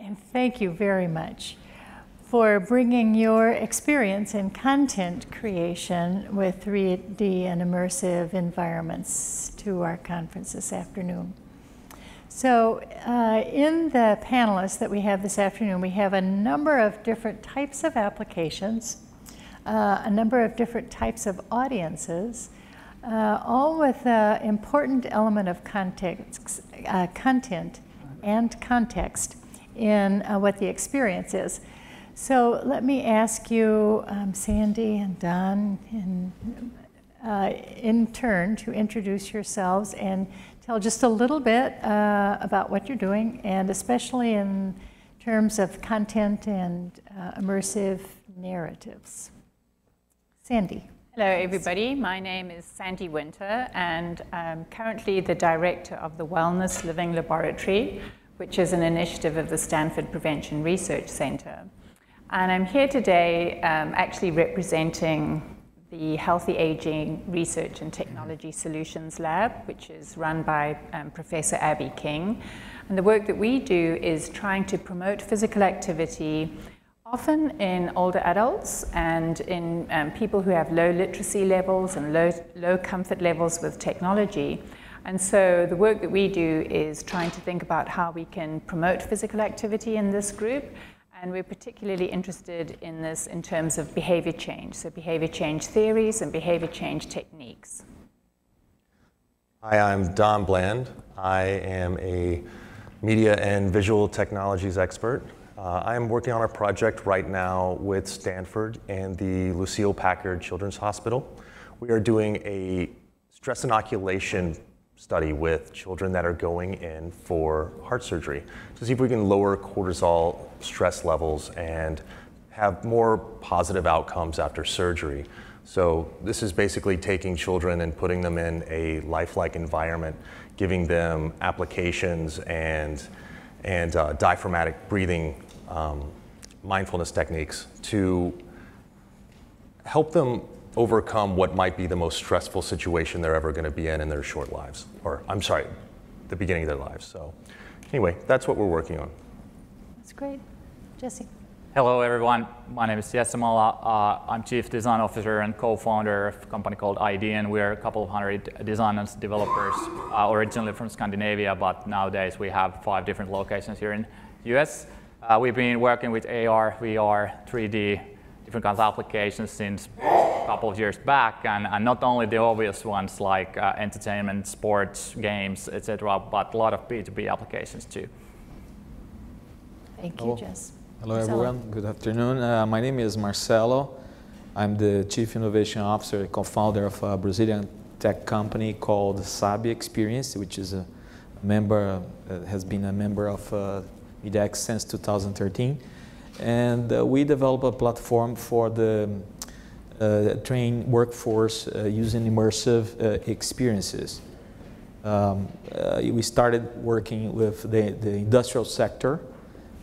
And thank you very much for bringing your experience in content creation with 3D and immersive environments to our conference this afternoon. So in the panelists that we have this afternoon, we have a number of different types of applications, a number of different types of audiences, all with an important element of context, content and context in what the experience is. So let me ask you, Sandi and Don, in turn to introduce yourselves and tell just a little bit about what you're doing, and especially in terms of content and immersive narratives. Sandi. Hello everybody, my name is Sandi Winter and I'm currently the director of the Wellness Living Laboratory, which is an initiative of the Stanford Prevention Research Center. And I'm here today actually representing the Healthy Aging Research and Technology Solutions Lab, which is run by Professor Abby King. And the work that we do is trying to promote physical activity, often in older adults and in people who have low literacy levels and low comfort levels with technology. And so the work that we do is trying to think about how we can promote physical activity in this group. And we're particularly interested in this in terms of behavior change, so behavior change theories and behavior change techniques. Hi, I'm Don Bland. I am a media and visual technologies expert. I am working on a project right now with Stanford and the Lucile Packard Children's Hospital. We are doing a stress inoculation study with children that are going in for heart surgery to see if we can lower cortisol stress levels and have more positive outcomes after surgery. So this is basically taking children and putting them in a lifelike environment, giving them applications and diaphragmatic breathing mindfulness techniques to help them overcome what might be the most stressful situation they're ever going to be in their short lives, or I'm sorry, the beginning of their lives. So anyway, that's what we're working on. That's great. Jesse. Hello everyone, my name is Jesse Malla. I'm Chief Design Officer and co-founder of a company called IDEAN. We're a couple of hundred designers, developers, originally from Scandinavia, but nowadays we have 5 different locations here in the US. We've been working with AR, VR, 3D, different kinds of applications since a couple of years back, and not only the obvious ones like entertainment, sports, games, etc., but a lot of B2B applications too. Thank you, Jess. Hello everyone, good afternoon. My name is Marcelo. I'm the Chief Innovation Officer, co-founder of a Brazilian tech company called Sábia Experience, which is a member, has been a member of mediaX since 2013. And we develop a platform for the trained workforce using immersive experiences. We started working with the industrial sector,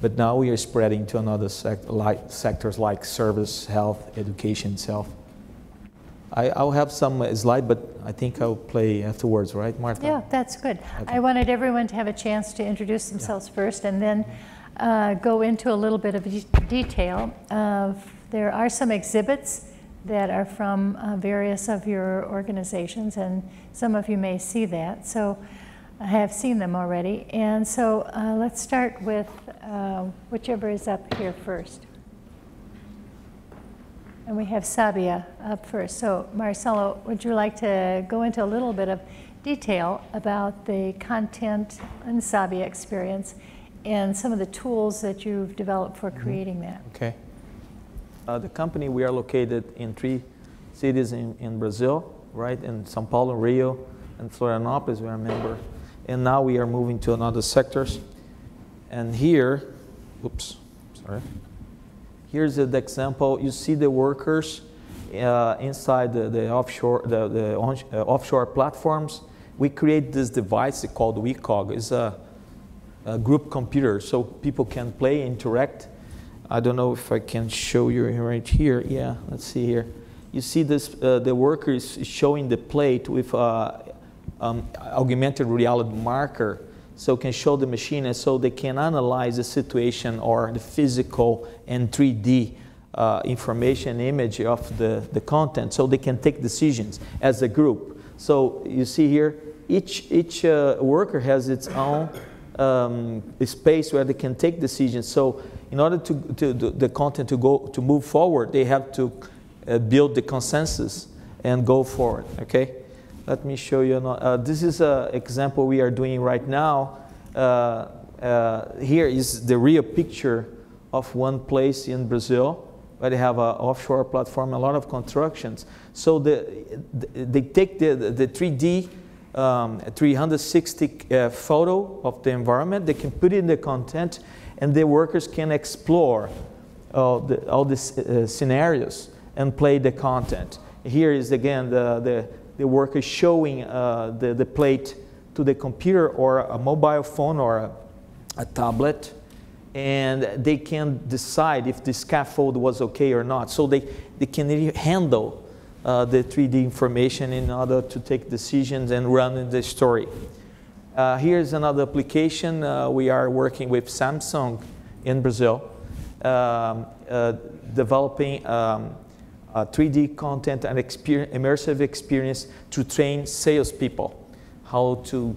but now we are spreading to another sectors like service, health, education itself. I'll have some slide, but I think I'll play afterwards, right, Martha? Yeah, that's good. Okay. I wanted everyone to have a chance to introduce themselves first, and then go into a little bit of detail. There are some exhibits that are from various of your organizations, and some of you may see that. So I have seen them already. And so let's start with whichever is up here first. And we have Sábia up first. So Marcelo, would you like to go into a little bit of detail about the content and Sábia Experience and some of the tools that you've developed for creating that? Okay. The company, we are located in 3 cities in Brazil, right? In São Paulo, Rio, and Florianópolis, we are a member. And now we are moving to another sectors. And here, oops, sorry. Here's the example. You see the workers inside the offshore platforms. We create this device called WeCog. It's a group computer, so people can play, interact. I don't know if I can show you right here. Yeah, let's see here. You see this, the worker is showing the plate with augmented reality marker. so can show the machine, and so they can analyze the situation or the physical and 3D information image of the content, so they can take decisions as a group. So you see here, each worker has its own space where they can take decisions. So in order to the content to move forward, they have to build the consensus and go forward. Okay, let me show you. This is an example we are doing right now. Here is the real picture of one place in Brazil where they have an offshore platform, a lot of constructions. So they take the 3D 360 photo of the environment, they can put in the content, and the workers can explore all the scenarios and play the content. Here is again the worker showing the plate to the computer or a mobile phone or a tablet, and they can decide if the scaffold was okay or not. So they can handle the 3D information in order to take decisions and run the story. Here's another application. We are working with Samsung in Brazil, developing 3D content and immersive experience to train salespeople how to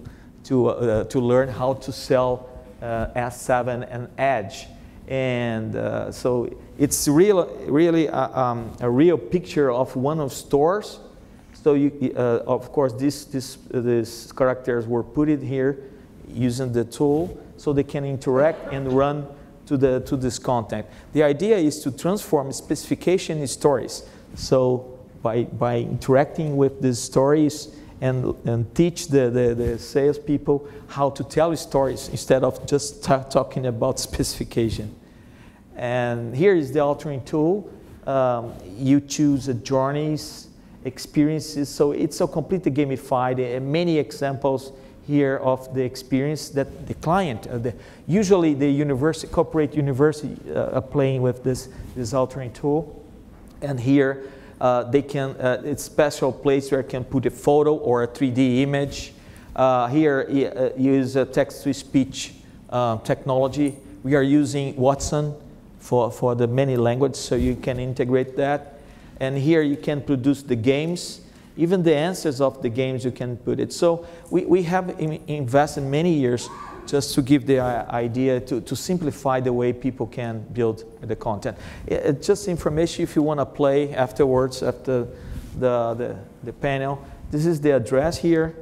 learn how to sell S7 and Edge. And so it's really a real picture of one of stores. So of course these characters were put in here using the tool so they can interact and run to this content. The idea is to transform specification in stories. So by interacting with these stories and teach the salespeople how to tell stories instead of just talking about specification. And here is the authoring tool. You choose journeys, experiences, so it's so completely gamified. Many examples here of the experience that the client, usually the corporate university are playing with this authoring tool. And here they can, it's a special place where you can put a photo or a 3D image. Here use a text-to-speech technology. We are using Watson for the many languages, so you can integrate that. And here you can produce the games, even the answers of the games you can put it. So we have invested many years just to give the idea to simplify the way people can build the content. Just information if you want to play afterwards, after the panel. This is the address here,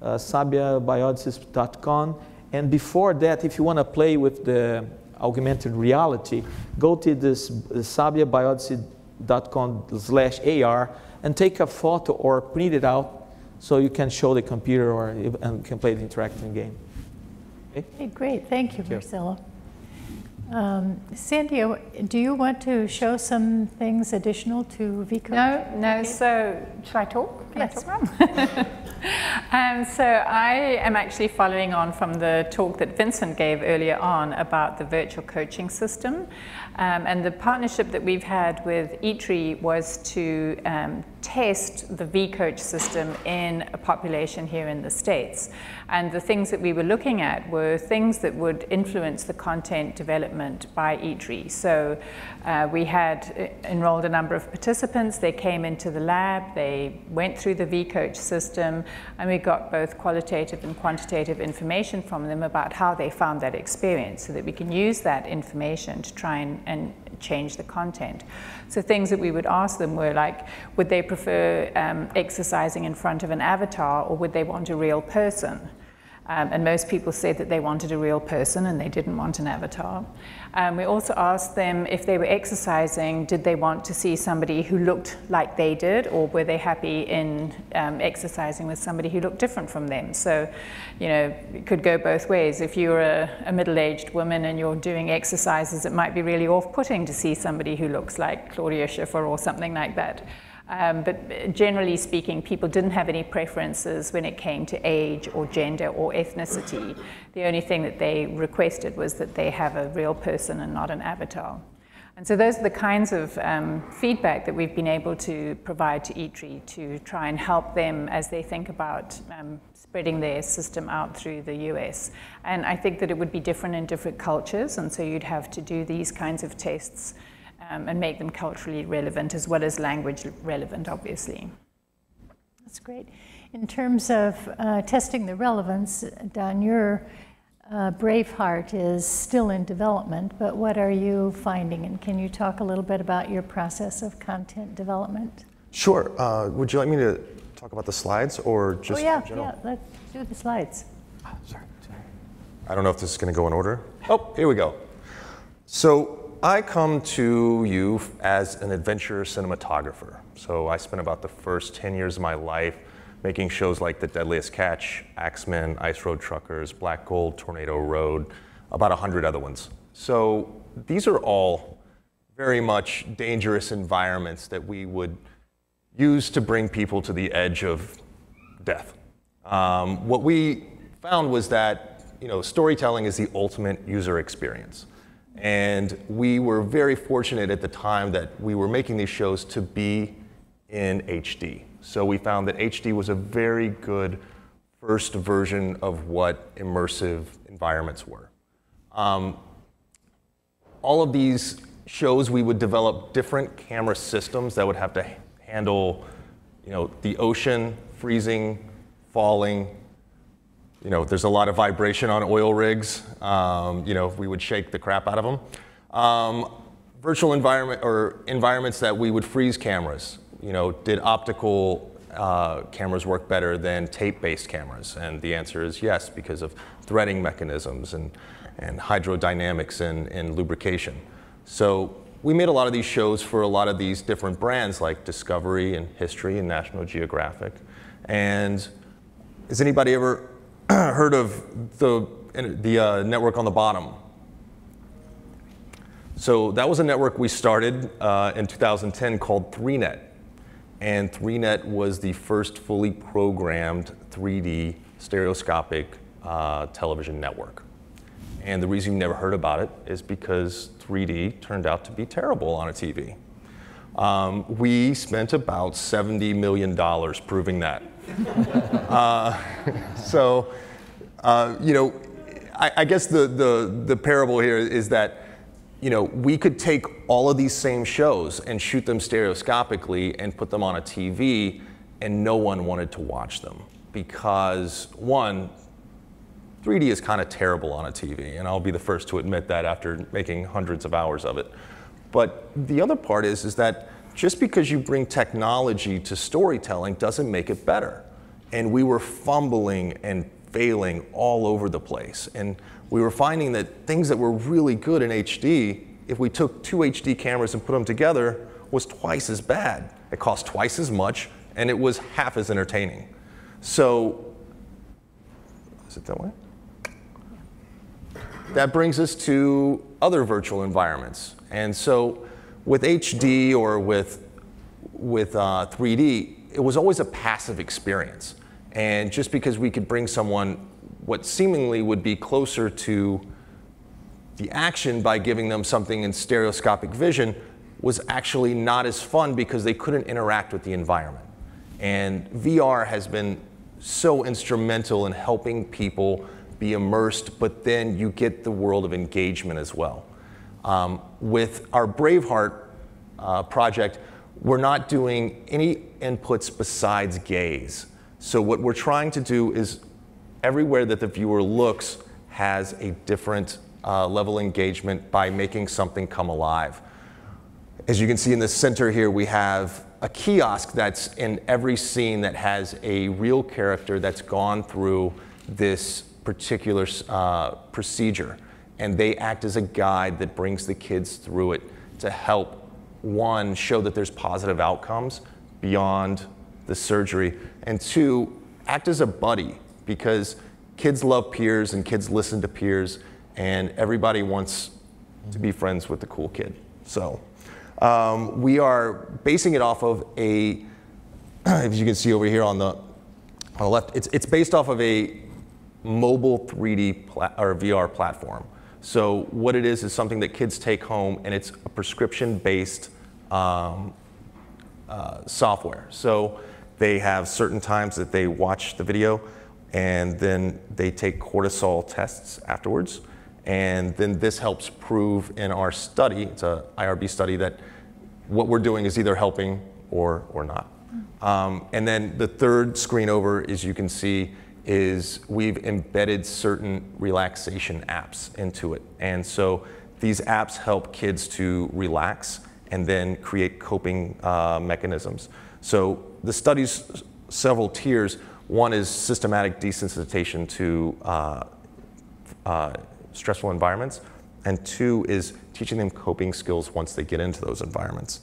sabiabiodices.com. And before that, if you want to play with the augmented reality, go to this sabiabiodices.com/AR and take a photo or print it out so you can show the computer and can play the interactive game. Okay, great. Thank you, Marcelo. Sandi, do you want to show some things additional to vCoach? No. Okay. So, should I talk? Yes. So I am actually following on from the talk that Vincent gave earlier on about the virtual coaching system. And the partnership that we've had with ITRI was to test the vCoach system in a population here in the States. And the things that we were looking at were things that would influence the content development by ITRI. So we had enrolled a number of participants. They came into the lab, they went through the vCoach system, and we got both qualitative and quantitative information from them about how they found that experience so that we can use that information to try and change the content. So things that we would ask them were like, would they prefer exercising in front of an avatar, or would they want a real person? And most people said that they wanted a real person and they didn't want an avatar. We also asked them if they were exercising, did they want to see somebody who looked like they did, or were they happy in exercising with somebody who looked different from them? So, you know, it could go both ways. If you're a middle-aged woman and you're doing exercises, it might be really off-putting to see somebody who looks like Claudia Schiffer or something like that. But generally speaking, people didn't have any preferences when it came to age or gender or ethnicity. The only thing that they requested was that they have a real person and not an avatar. And so those are the kinds of feedback that we've been able to provide to ITRI to try and help them as they think about spreading their system out through the US. And I think that it would be different in different cultures, and so you'd have to do these kinds of tests and make them culturally relevant as well as language relevant, obviously. That's great. In terms of testing the relevance, Don, your Braveheart is still in development, but what are you finding? And can you talk a little bit about your process of content development? Sure. Would you like me to talk about the slides or just in general? Yeah, let's do the slides. Oh, sorry. I don't know if this is going to go in order. Oh, here we go. So I come to you as an adventure cinematographer. So I spent about the first 10 years of my life making shows like The Deadliest Catch, Axemen, Ice Road Truckers, Black Gold, Tornado Road, about 100 other ones. So these are all very much dangerous environments that we would use to bring people to the edge of death. What we found was that storytelling is the ultimate user experience. And we were very fortunate at the time that we were making these shows to be in HD. So we found that HD was a very good first version of what immersive environments were. All of these shows, we would develop different camera systems that would have to handle the ocean, freezing, falling. There's a lot of vibration on oil rigs. We would shake the crap out of them. Virtual environment or environments that we would freeze cameras. Did optical cameras work better than tape-based cameras? And the answer is yes, because of threading mechanisms and hydrodynamics and lubrication. So we made a lot of these shows for a lot of these different brands like Discovery and History and National Geographic. And has anybody ever heard of the network on the bottom? So that was a network we started in 2010 called 3Net. And 3Net was the first fully programmed 3D stereoscopic television network. And the reason you never heard about it is because 3D turned out to be terrible on a TV. We spent about $70 million proving that. I guess the parable here is that we could take all of these same shows and shoot them stereoscopically and put them on a TV, and no one wanted to watch them because, one, 3D is kind of terrible on a TV, and I'll be the first to admit that after making hundreds of hours of it. But the other part is that just because you bring technology to storytelling doesn't make it better. And we were fumbling and failing all over the place. And we were finding that things that were really good in HD, if we took 2 HD cameras and put them together, was twice as bad. It cost twice as much, and it was half as entertaining. So, is it that way? That brings us to other virtual environments. And so with HD or with 3D, it was always a passive experience. And just because we could bring someone what seemingly would be closer to the action by giving them something in stereoscopic vision was actually not as fun because they couldn't interact with the environment. And VR has been so instrumental in helping people be immersed, but then you get the world of engagement as well. With our Braveheart project, we're not doing any inputs besides gaze. So what we're trying to do is everywhere that the viewer looks has a different level of engagement by making something come alive. As you can see in the center here, we have a kiosk that's in every scene that has a real character that's gone through this particular procedure. And they act as a guide that brings the kids through it to help, one, show that there's positive outcomes beyond the surgery, and two, act as a buddy, because kids love peers and kids listen to peers, and everybody wants to be friends with the cool kid. So we are basing it off of a, as you can see over here on the left, it's based off of a mobile 3D or VR platform. So what it is something that kids take home, and it's a prescription-based software. So they have certain times that they watch the video, and then they take cortisol tests afterwards. And then this helps prove in our study, it's an IRB study, that what we're doing is either helping or not. And then the third screen over, as you can see, is we've embedded certain relaxation apps into it. And so these apps help kids to relax and then create coping mechanisms. So the study's several tiers. One is systematic desensitization to stressful environments, and 2 is teaching them coping skills once they get into those environments.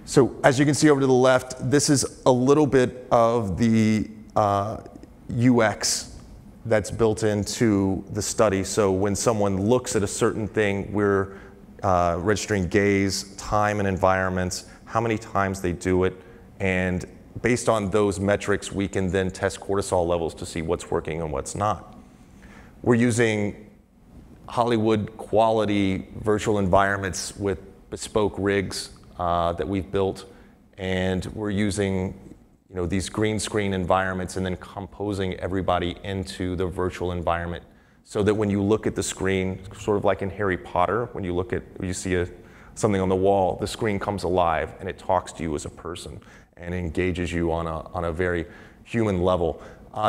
So as you can see over to the left, this is a little bit of the UX that's built into the study. So when someone looks at a certain thing, we're registering gaze, time, and environments, how many times they do it, and based on those metrics, we can then test cortisol levels to see what's working and what's not. We're using Hollywood quality virtual environments with bespoke rigs that we've built, and we're using these green screen environments and then composing everybody into the virtual environment so that when you look at the screen, sort of like in Harry Potter, when you see something on the wall, the screen comes alive and it talks to you as a person and engages you on a very human level.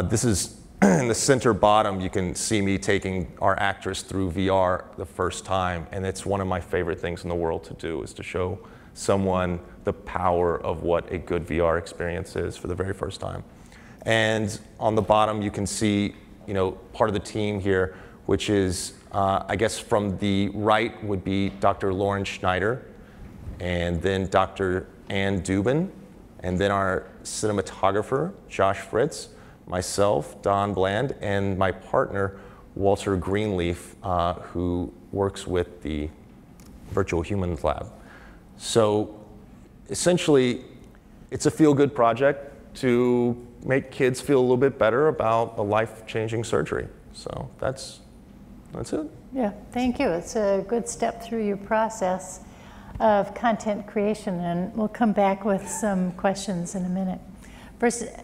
This is in the center bottom. You can see me taking our actress through VR the first time, and it's one of my favorite things in the world to do, is to show someone the power of what a good VR experience is for the very first time. And on the bottom, you can see part of the team here, which is, I guess from the right would be Dr. Lauren Schneider, and then Dr. Ann Dubin, and then our cinematographer, Josh Fritz, myself, Don Bland, and my partner, Walter Greenleaf, who works with the Virtual Humans Lab. So essentially, it's a feel-good project to make kids feel a little bit better about a life-changing surgery. So that's it. Yeah, thank you. It's a good step through your process of content creation, and we'll come back with some questions in a minute.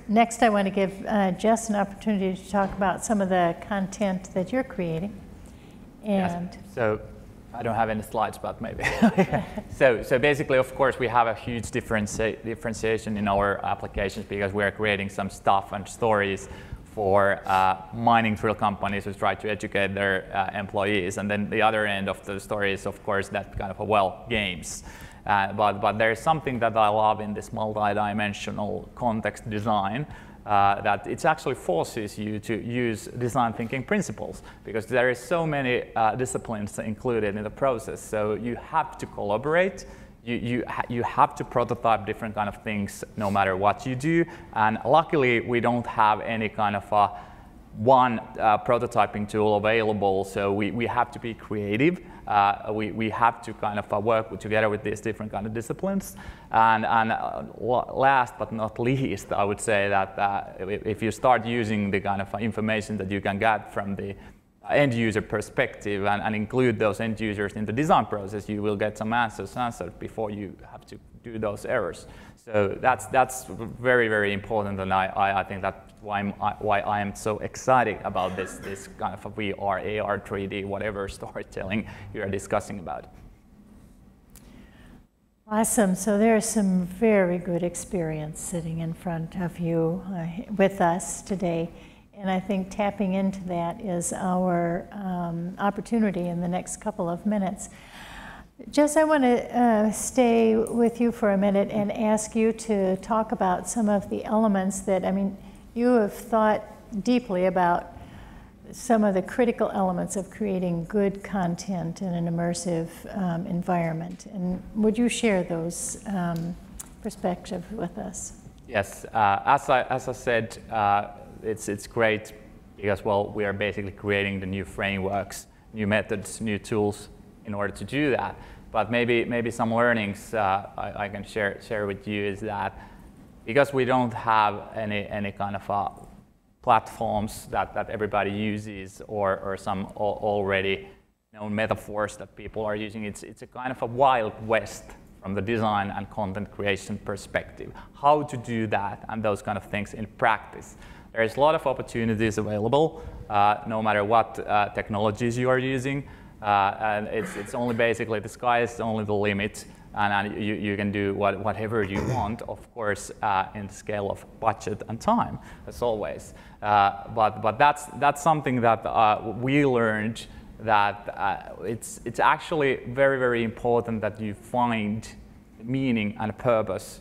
Next, I want to give Jess an opportunity to talk about some of the content that you're creating. And yes. So I don't have any slides, but maybe. So basically, of course, we have a huge differentiation in our applications because we are creating some stuff and stories for mining drill companies who try to educate their employees. And then the other end of the story is, of course, that kind of, games. But there's something that I love in this multi-dimensional context design, that it actually forces you to use design thinking principles, because there is so many disciplines included in the process. So you have to collaborate. You have to prototype different kind of things no matter what you do. And luckily, we don't have any kind of one prototyping tool available, so we have to be creative. We have to kind of work together with these different kind of disciplines. And last but not least, I would say that if you start using the kind of information that you can get from the end user perspective and include those end users in the design process, you will get some answers answered before you have to do those errors. So that's very, very important, and I think that's why I am so excited about this kind of VR, AR, 3D, whatever storytelling you are discussing about. Awesome. So there's some very good experience sitting in front of you with us today. And I think tapping into that is our opportunity in the next couple of minutes. Jess, I want to stay with you for a minute and ask you to talk about some of the elements that, you have thought deeply about some of the critical elements of creating good content in an immersive environment. And would you share those perspectives with us? Yes, as I said, it's great because, we are basically creating the new frameworks, new methods, new tools in order to do that. But maybe some learnings I can share with you is that because we don't have any kind of platforms that everybody uses, or some already known metaphors that people are using. It's a kind of a wild west from the design and content creation perspective. How to do that and those kind of things in practice. There's a lot of opportunities available, no matter what technologies you are using. And it's only basically, the sky is only the limit, and you can do whatever you want, of course, in the scale of budget and time, as always. But that's something that we learned, that it's actually very, very important that you find meaning and purpose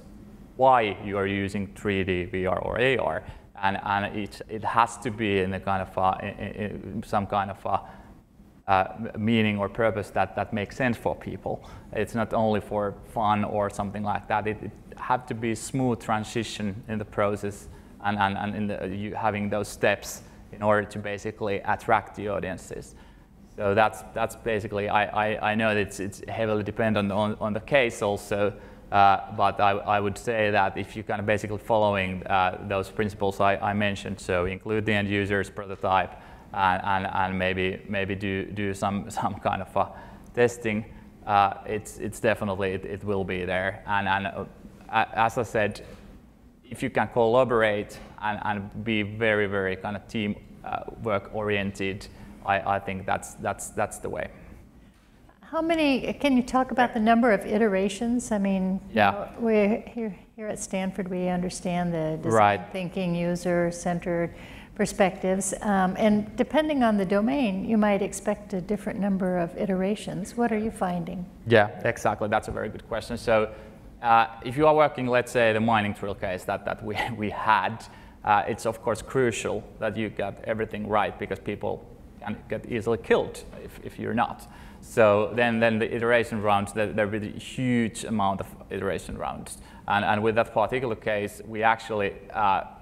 why you are using 3D, VR, or AR, and it has to be in a kind of some kind of meaning or purpose that makes sense for people. It's not only for fun or something like that. It have to be smooth transition in the process, and in you having those steps in order to basically attract the audiences. So that's basically, I know that it's heavily dependent on the case also, but I would say that if you kind of basically following those principles I mentioned, so include the end users, prototype, and maybe do some kind of testing, it's definitely, it will be there. And as I said, if you can collaborate and be very, very kind of team work oriented, I think that's the way. How many, can you talk about the number of iterations? I mean, yeah. We're here at Stanford, we understand the design thinking, user-centered perspectives, and depending on the domain, you might expect a different number of iterations. What are you finding? Yeah, exactly. That's a very good question. So if you are working, let's say, the mining drill case that we had, it's of course crucial that you get everything right, because people can get easily killed if you're not. So then the iteration rounds, there will be a huge amount of iteration rounds. And with that particular case, we actually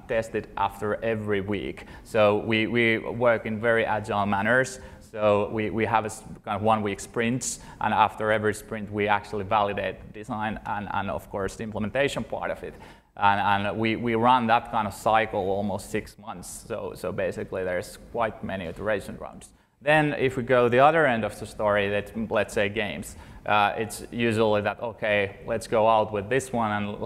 test it after every week. So we work in very agile manners. So we have a kind of 1 week sprints, and after every sprint, we actually validate the design and of course the implementation part of it. And we run that kind of cycle almost 6 months. So basically, there's quite many iteration rounds. Then if we go the other end of the story, let's say games, it's usually that, okay, let's go out with this one and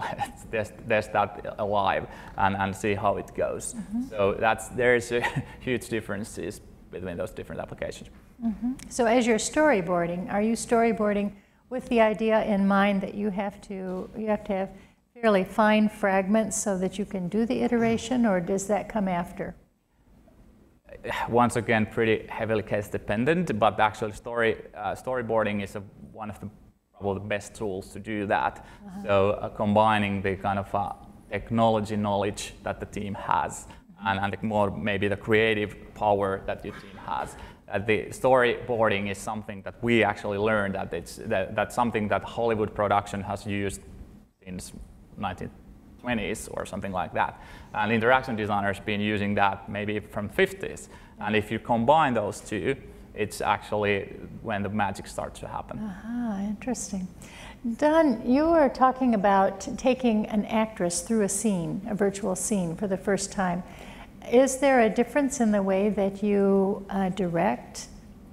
let's test that alive and see how it goes. Mm-hmm. So there's huge differences between those different applications. Mm-hmm. So as you're storyboarding, are you storyboarding with the idea in mind that you have to have fairly fine fragments so that you can do the iteration, or does that come after? Once again, pretty heavily case dependent, but actually storyboarding is one of the best tools to do that. Uh-huh. So combining the kind of technology knowledge that the team has, and maybe the creative power that your team has. The storyboarding is something that we actually learned that's something that Hollywood production has used since 1920s or something like that. And interaction designers been using that maybe from 50s. And if you combine those two, it's actually when the magic starts to happen. Aha, interesting. Don, you were talking about taking an actress through a scene, a virtual scene, for the first time. Is there a difference in the way that you direct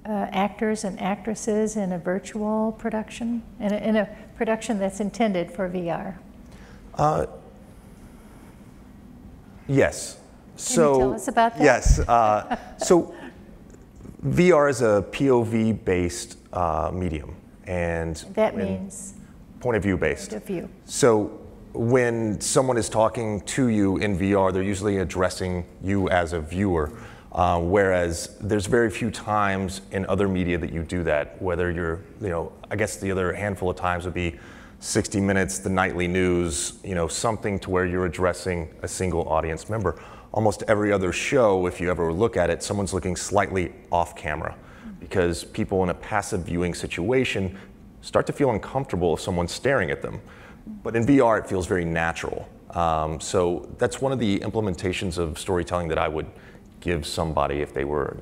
actors and actresses in a virtual production, in a production that's intended for VR? Yes. Can you tell us about that? Yes. So VR is a POV-based medium, and that means point of view based. Point of view. So when someone is talking to you in VR, they're usually addressing you as a viewer, whereas there's very few times in other media that you do that. Whether you're, I guess the other handful of times would be 60 Minutes, the nightly news, something to where you're addressing a single audience member. Almost every other show, if you ever look at it, someone's looking slightly off camera, because people in a passive viewing situation start to feel uncomfortable if someone's staring at them. But in VR, it feels very natural. So that's one of the implementations of storytelling that I would give somebody if they were,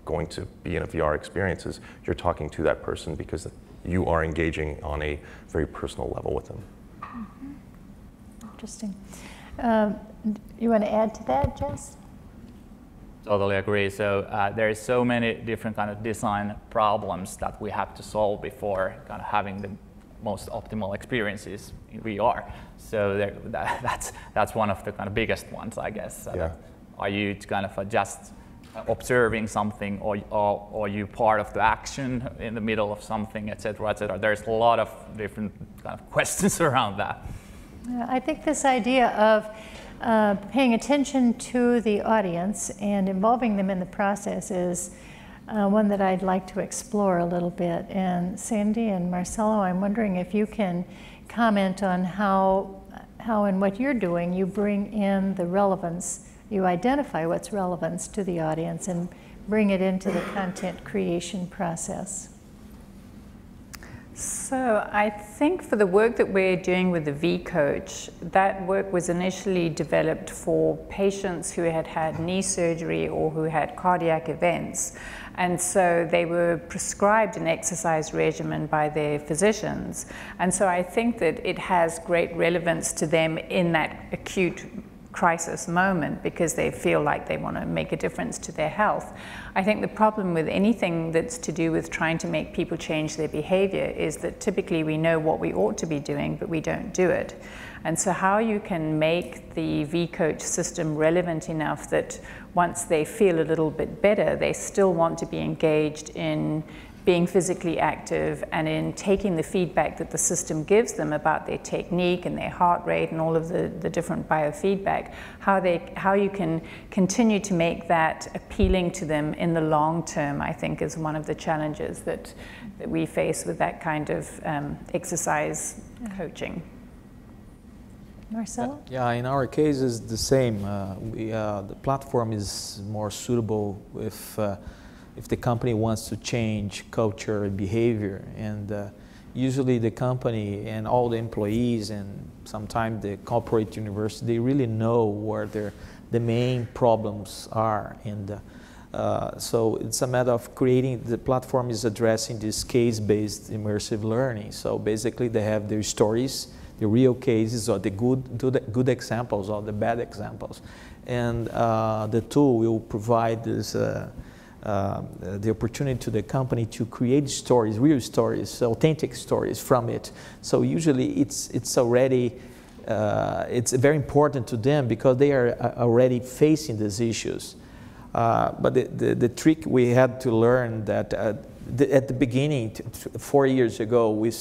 going to be in a VR experience, is you're talking to that person because you are engaging on a very personal level with them. Mm-hmm. Interesting. You want to add to that, Jess? Totally agree. So there is so many different kind of design problems that we have to solve before kind of having the most optimal experiences in VR. So that's one of the kind of biggest ones, I guess. Yeah. Are you kind of just observing something, or you part of the action in the middle of something, et cetera, et cetera? There's a lot of different kind of questions around that. I think this idea of paying attention to the audience and involving them in the process is one that I'd like to explore a little bit. And Sandi and Marcelo, I'm wondering if you can comment on how in what you're doing you bring in the relevance, you identify what's relevance to the audience and bring it into the content creation process. So I think for the work that we're doing with the V-Coach, that work was initially developed for patients who had had knee surgery or who had cardiac events. And so they were prescribed an exercise regimen by their physicians. And so I think that it has great relevance to them in that acute crisis moment because they feel like they want to make a difference to their health. I think the problem with anything that's to do with trying to make people change their behavior is that typically we know what we ought to be doing, but we don't do it. And so how you can make the V-Coach system relevant enough that once they feel a little bit better, they still want to be engaged in being physically active and in taking the feedback that the system gives them about their technique and their heart rate and all of the different biofeedback, how you can continue to make that appealing to them in the long term, I think is one of the challenges that we face with that kind of exercise coaching. Marcelo? Yeah, in our case it's the same. The platform is more suitable if the company wants to change culture and behavior, and usually the company and all the employees and sometimes the corporate university, they really know where the main problems are, and so it's a matter of creating, the platform is addressing this case-based immersive learning. So basically they have their stories, the real cases, or the good examples or the bad examples, and the tool will provide this the opportunity to the company to create stories, real stories, authentic stories from it. So usually it's already, it's very important to them because they are already facing these issues. But the trick we had to learn that at the beginning, 4 years ago, we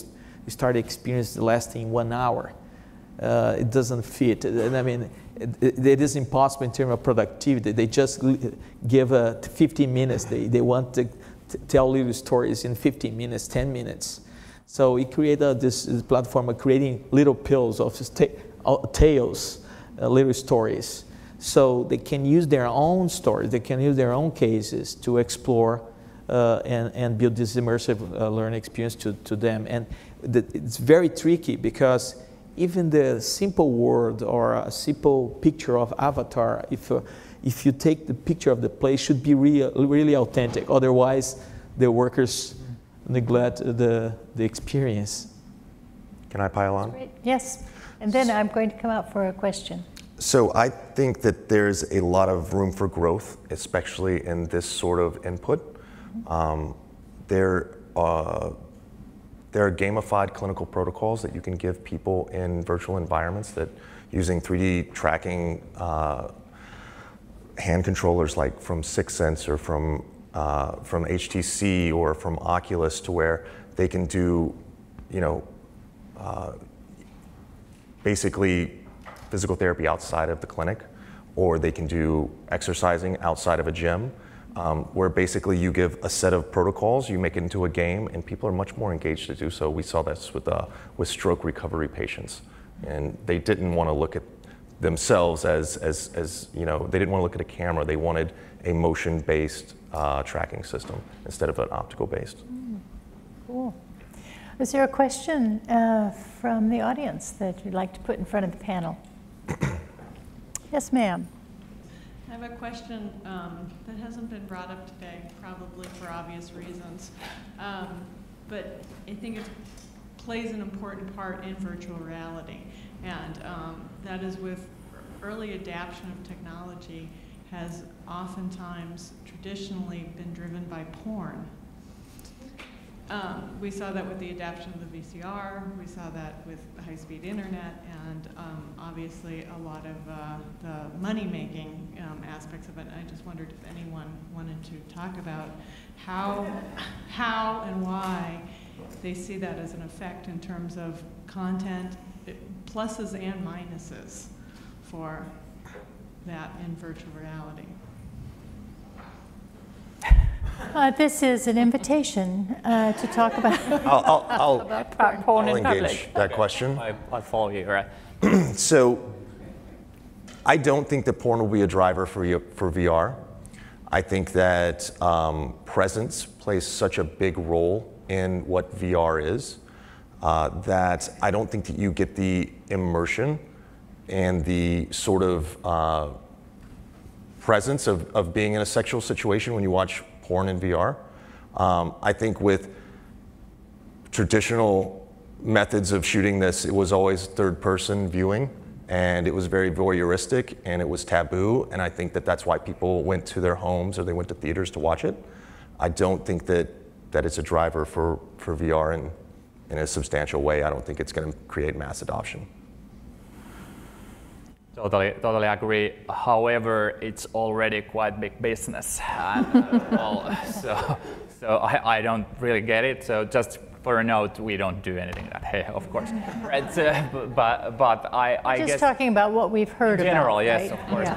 started experiencing lasting 1 hour. It doesn't fit. And I mean, it is impossible in terms of productivity. They just give 15 minutes. They want to tell little stories in 15 minutes, 10 minutes. So we created this platform of creating little pills of tales, little stories. So they can use their own stories, they can use their own cases to explore and build this immersive learning experience to them. And it's very tricky because even the simple word or a simple picture of avatar, if you take the picture of the place, should be really authentic. Otherwise, the workers neglect the experience. Can I pile on? Great. Yes, and then I'm going to come out for a question. So I think that there's a lot of room for growth, especially in this sort of input. There are gamified clinical protocols that you can give people in virtual environments that using 3D tracking hand controllers like from 6 Sense or from HTC or from Oculus, to where they can do, basically physical therapy outside of the clinic, or they can do exercising outside of a gym. Where basically you give a set of protocols, you make it into a game, and people are much more engaged to do so. We saw this with stroke recovery patients, and they didn't want to look at themselves as they didn't want to look at a camera. They wanted a motion-based tracking system instead of an optical-based. Cool. Is there a question from the audience that you'd like to put in front of the panel? Yes, ma'am. I have a question that hasn't been brought up today, probably for obvious reasons, but I think it plays an important part in virtual reality, and that is with early adoption of technology has oftentimes traditionally been driven by porn. We saw that with the adoption of the VCR, we saw that with high-speed internet, and obviously a lot of the money-making aspects of it. I just wondered if anyone wanted to talk about how and why they see that as an effect in terms of content, pluses and minuses for that in virtual reality. This is an invitation to talk about. I'll engage that question. I follow you, right? So I don't think that porn will be a driver for VR. I think that presence plays such a big role in what VR is that I don't think that you get the immersion and the sort of presence of being in a sexual situation when you watch porn in VR. I think with traditional methods of shooting this, it was always third-person viewing, and it was very voyeuristic, and it was taboo, and I think that that's why people went to their homes or they went to theaters to watch it. I don't think that it's a driver for VR in a substantial way. I don't think it's going to create mass adoption. Totally agree. However, it's already quite big business, and, so I don't really get it. So just for a note, we don't do anything that way, of course. Right? But I just guess talking about what we've heard in general, about, yes, right? of course.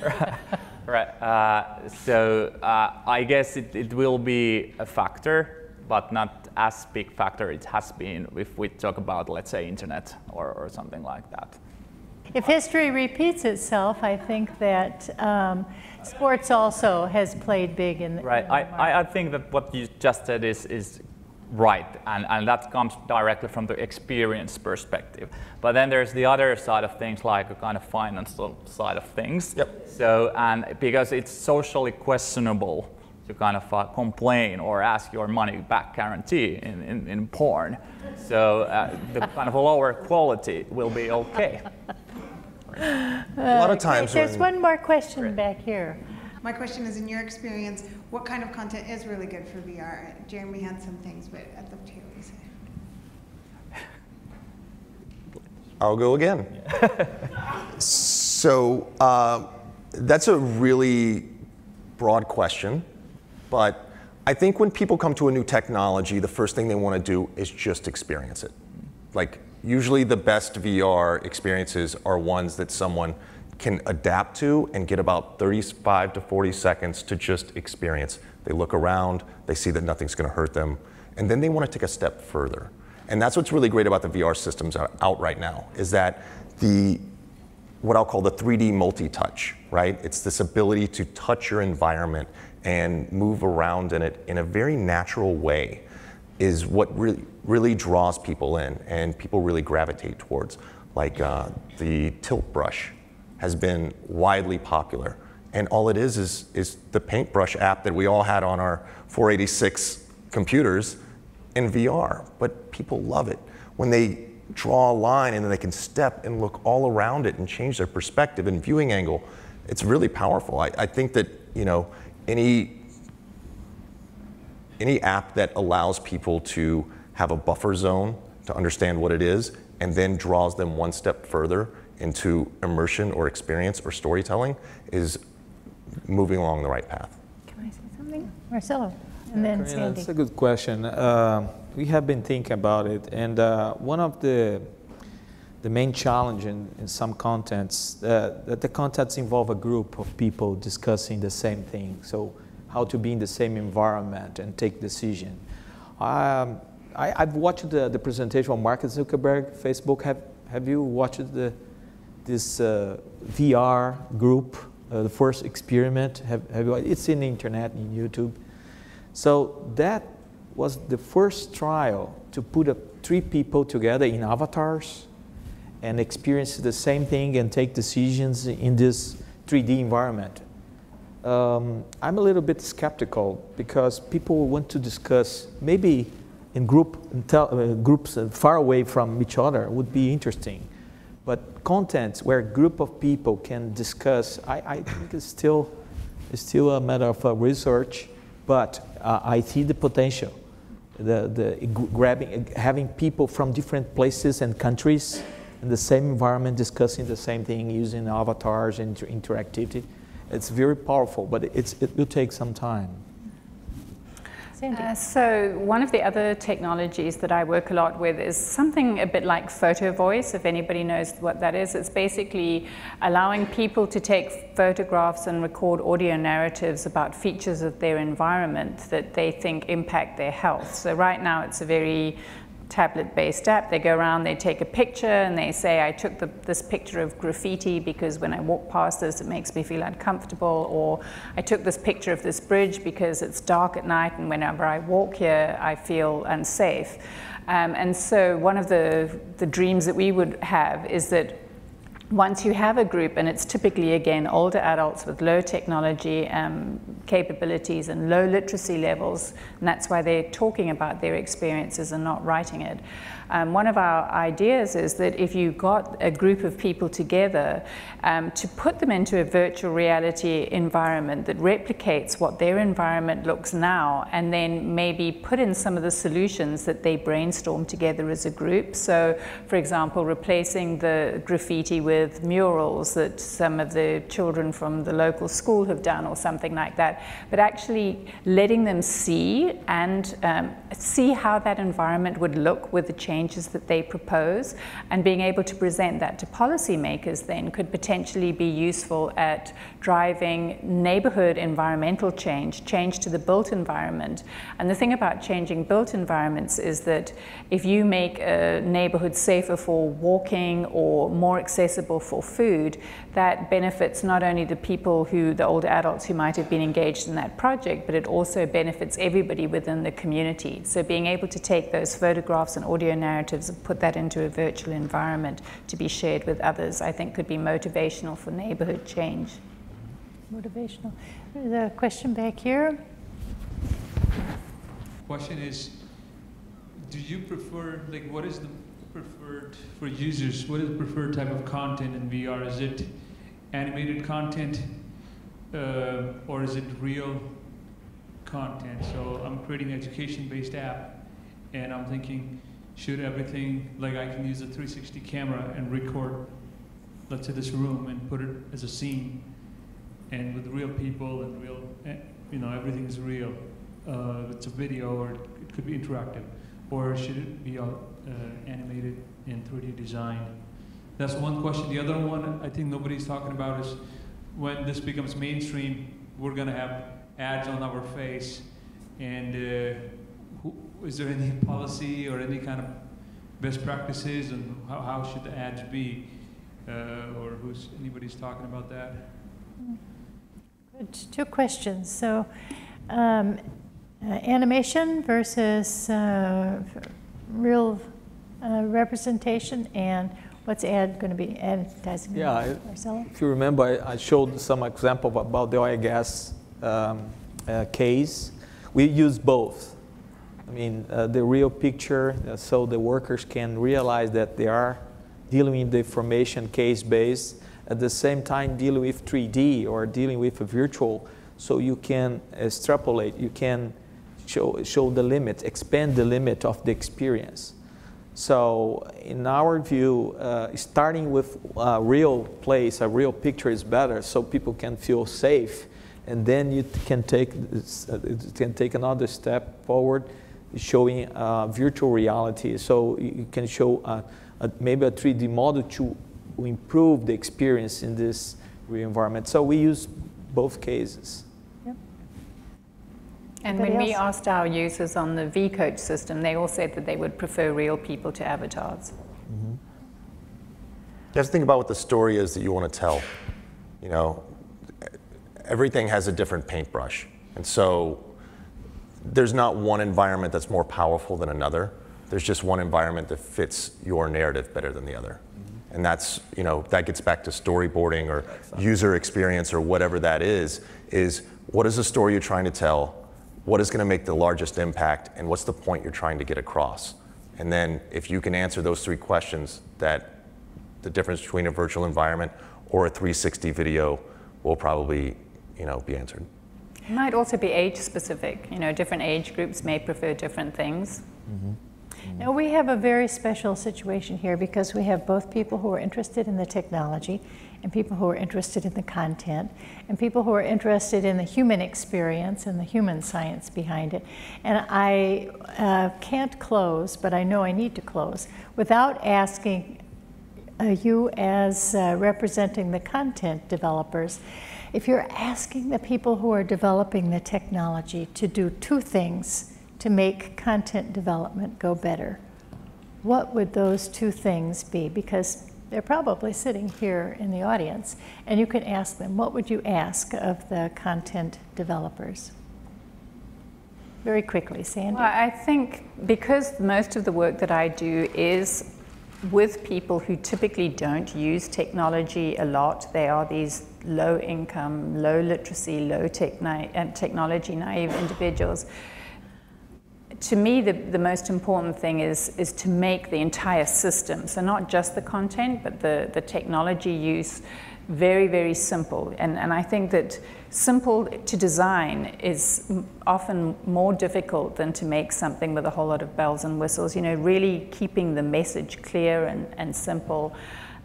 Yeah. Right. So I guess it will be a factor, but not as big factor it has been if we talk about, let's say, internet or something like that. If history repeats itself, I think that sports also has played big in the right. I think that what you just said is right, and that comes directly from the experience perspective. But then there's the other side of things, like a kind of financial side of things. Yep. So, and because it's socially questionable to kind of complain or ask your money back guarantee in porn, so the kind of lower quality will be okay. A lot of times there's one more question back here. My question is, in your experience, what kind of content is really good for VR? Jeremy had some things, but I'd love to hear what you say. I'll go again. So that's a really broad question, but I think when people come to a new technology, the first thing they want to do is just experience it. Like, usually the best VR experiences are ones that someone can adapt to and get about 35 to 40 seconds to just experience. They look around, they see that nothing's going to hurt them, and then they want to take a step further. And that's what's really great about the VR systems out right now, is that what I'll call the 3D multi-touch, right? It's this ability to touch your environment and move around in it in a very natural way is what really draws people in and people really gravitate towards. Like the tilt brush has been widely popular. And all it is the paintbrush app that we all had on our 486 computers in VR, but people love it. When they draw a line and then they can step and look all around it and change their perspective and viewing angle, it's really powerful. I think that, you know, any app that allows people to have a buffer zone to understand what it is and then draws them one step further into immersion or experience or storytelling is moving along the right path. Can I say something? Marcelo, and then Karina, Sandy. that's a good question. We have been thinking about it, and one of the main challenge in some contents, that the contents involve a group of people discussing the same thing. So how to be in the same environment and take decision. I've watched the presentation of Mark Zuckerberg, Facebook. Have you watched this VR group, the first experiment? Have you? It's in the internet, in YouTube. So that was the first trial to put 3 people together in avatars and experience the same thing and take decisions in this 3D environment. I'm a little bit skeptical because people want to discuss, maybe in groups far away from each other would be interesting. But content where a group of people can discuss, I think it's still a matter of research, but I see the potential. Having people from different places and countries in the same environment discussing the same thing using avatars and interactivity. It's very powerful, but it will take some time. So one of the other technologies that I work a lot with is something a bit like photo voice, if anybody knows what that is. It's basically allowing people to take photographs and record audio narratives about features of their environment that they think impact their health. So right now it's a very tablet-based app. They go around, they take a picture, and they say, I took this picture of graffiti because when I walk past this, it makes me feel uncomfortable, or I took this picture of this bridge because it's dark at night, and whenever I walk here, I feel unsafe. And so one of the dreams that we would have is that once you have a group, and it's typically, again, older adults with low technology capabilities and low literacy levels, and that's why they're talking about their experiences and not writing it. One of our ideas is that if you got a group of people together to put them into a virtual reality environment that replicates what their environment looks now, and then maybe put in some of the solutions that they brainstorm together as a group. So, for example, replacing the graffiti with murals that some of the children from the local school have done or something like that, but actually letting them see and see how that environment would look with the changes that they propose, and being able to present that to policymakers then could potentially be useful at driving neighborhood environmental change to the built environment. And the thing about changing built environments is that if you make a neighborhood safer for walking or more accessible for food, that benefits not only the people the older adults who might have been engaged in that project, but it also benefits everybody within the community. So being able to take those photographs and audio narratives and put that into a virtual environment to be shared with others, I think could be motivational for neighborhood change. Motivational. There's a question back here. Question is, do you prefer, like, what is the preferred, for users, what is the preferred type of content in VR? Is it animated content or is it real content? So I'm creating an education-based app, and I'm thinking, should everything, like I can use a 360 camera and record, let's say, this room and put it as a scene, and with real people and real, you know, everything is real. It's a video, or it could be interactive, or should it be animated in 3D design? That's one question. The other one I think nobody's talking about is when this becomes mainstream, we're going to have ads on our face, and is there any policy or any kind of best practices, and how should the ads be, or anybody's talking about that? Good. Two questions. So animation versus real representation, and what's ad going to be advertising? Yeah, Marcelo? If you remember, I showed some example about the oil and gas case. We use both. I mean, the real picture, so the workers can realize that they are dealing with the information case-based, at the same time dealing with 3D or dealing with a virtual, so you can extrapolate, you can show the limit, expand the limit of the experience. So in our view, starting with a real place, a real picture is better, so people can feel safe, and then you can take another step forward, showing virtual reality. So you can show maybe a 3D model to improve the experience in this real environment. So we use both cases. Yep. And when we asked our users on the vCoach system, they all said that they would prefer real people to avatars. Mm-hmm. You have to think about what the story is that you want to tell. You know, everything has a different paintbrush. And so there's not one environment that's more powerful than another. There's just one environment that fits your narrative better than the other. Mm-hmm. And that's, you know, that gets back to storyboarding or user experience or whatever that is what is the story you're trying to tell? What is going to make the largest impact, and what's the point you're trying to get across? And then if you can answer those three questions, that the difference between a virtual environment or a 360 video will probably, be answered. It might also be age specific. Different age groups may prefer different things. Now we have a very special situation here because we have both people who are interested in the technology and people who are interested in the content and people who are interested in the human experience and the human science behind it. And I can't close, but I know I need to close, without asking you as representing the content developers, if you're asking the people who are developing the technology to do two things to make content development go better, what would those two things be? Because they're probably sitting here in the audience, and you can ask them, what would you ask of the content developers? Very quickly, Sandy. Well, I think because most of the work that I do is with people who typically don't use technology a lot. They are these low income, low literacy, low technology naive individuals. To me, the most important thing is to make the entire system, so not just the content, but the technology use, very, very simple. And I think that simple to design is often more difficult than to make something with a whole lot of bells and whistles, really keeping the message clear and simple.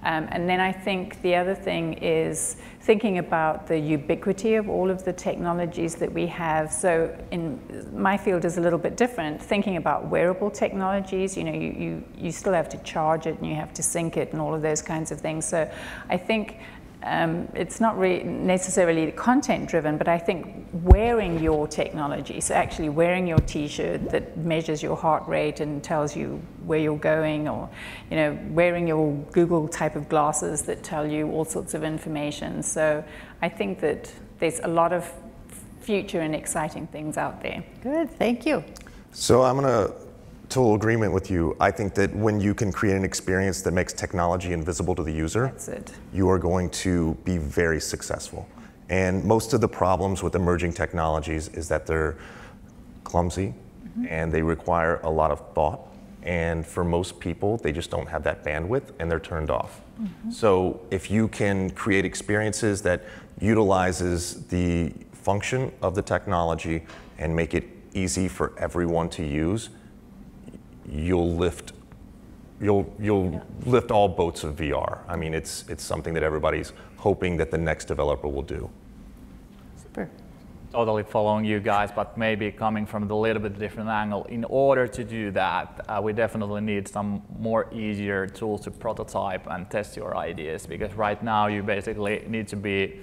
And then I think the other thing is thinking about the ubiquity of all of the technologies that we have. So in my field is a little bit different, thinking about wearable technologies, you still have to charge it and you have to sync it and all of those kinds of things. So I think it's not really necessarily content driven, but I think wearing your technology, so actually wearing your t-shirt that measures your heart rate and tells you where you're going, or wearing your Google type of glasses that tell you all sorts of information. So I think that there's a lot of future and exciting things out there. Good, thank you. So I'm going to total agreement with you. I think that when you can create an experience that makes technology invisible to the user, that's it. You are going to be very successful. And most of the problems with emerging technologies is that they're clumsy and they require a lot of thought. And for most people, they just don't have that bandwidth and they're turned off. So if you can create experiences that utilizes the function of the technology and make it easy for everyone to use, you'll lift all boats of VR. I mean, it's something that everybody's hoping that the next developer will do. Super. Totally following you guys, but maybe coming from a little bit different angle. In order to do that, we definitely need some more easier tools to prototype and test your ideas, because right now you basically need to be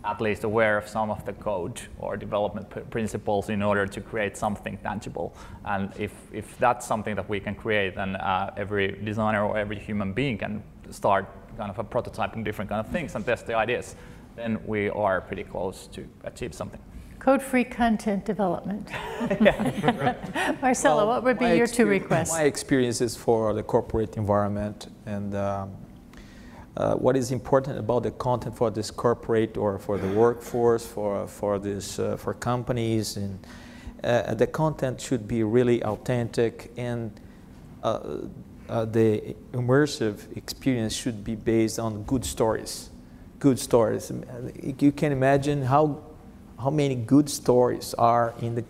at least aware of some of the code or development principles in order to create something tangible. And if that's something that we can create, then every designer or every human being can start kind of prototyping different kind of things and test the ideas, then we are pretty close to achieve something. Code-free content development. Marcelo, what would be your two requests? My experience is for the corporate environment, and what is important about the content for this corporate or for the workforce, for companies, and the content should be really authentic, and the immersive experience should be based on good stories. Good stories. You can imagine how many good stories are and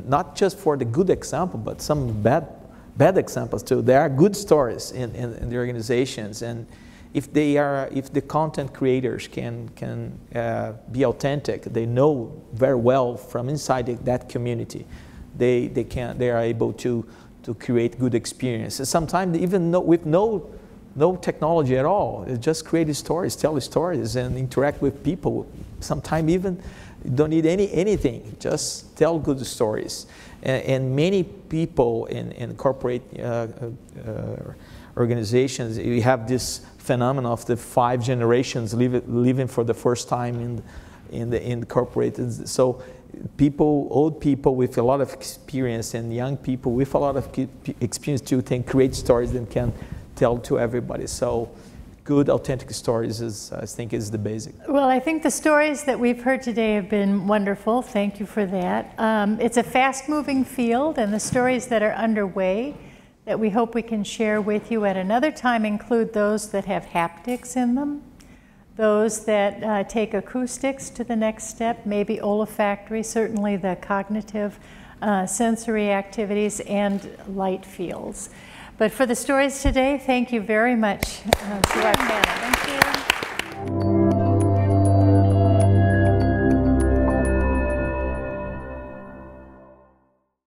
not just for the good example, but some bad examples too. There are good stories in the organizations, and if the content creators can be authentic, they know very well from inside that community, they are able to create good experiences. Sometimes even with no technology at all, just create stories, tell stories, and interact with people. Sometimes even you don't need anything, just tell good stories. And many people in corporate organizations, you have this phenomenon of the 5 generations living for the first time in the corporate. So old people with a lot of experience and young people with a lot of experience too can create stories that can tell to everybody. So good, authentic stories I think is the basic. Well, I think the stories that we've heard today have been wonderful. Thank you for that. It's a fast-moving field, and the stories that are underway that we hope we can share with you at another time include those that have haptics in them, those that take acoustics to the next step, maybe olfactory, certainly the cognitive sensory activities, and light fields. But for the stories today, thank you very much to our panel. Thank you.